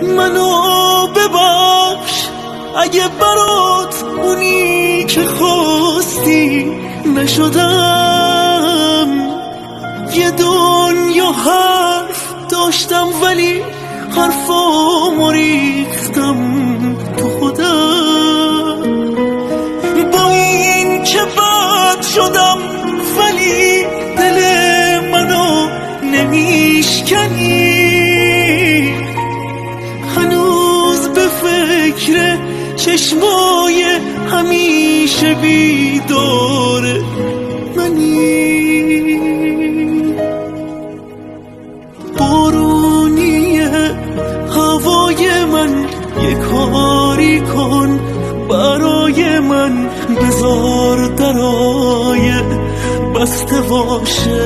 منو ببخش اگه برات اونی که خواستی نشدم. یه دنیا حرف داشتم ولی حرفامو ریختم تو خودم. با این که بد شدم ولی دل منو نمیشکنی. هنوز به فکر چشمای همیشه بیدار منی. بارونیه هوای من، یه کاری کن برای من، بذار درای بسته باشه.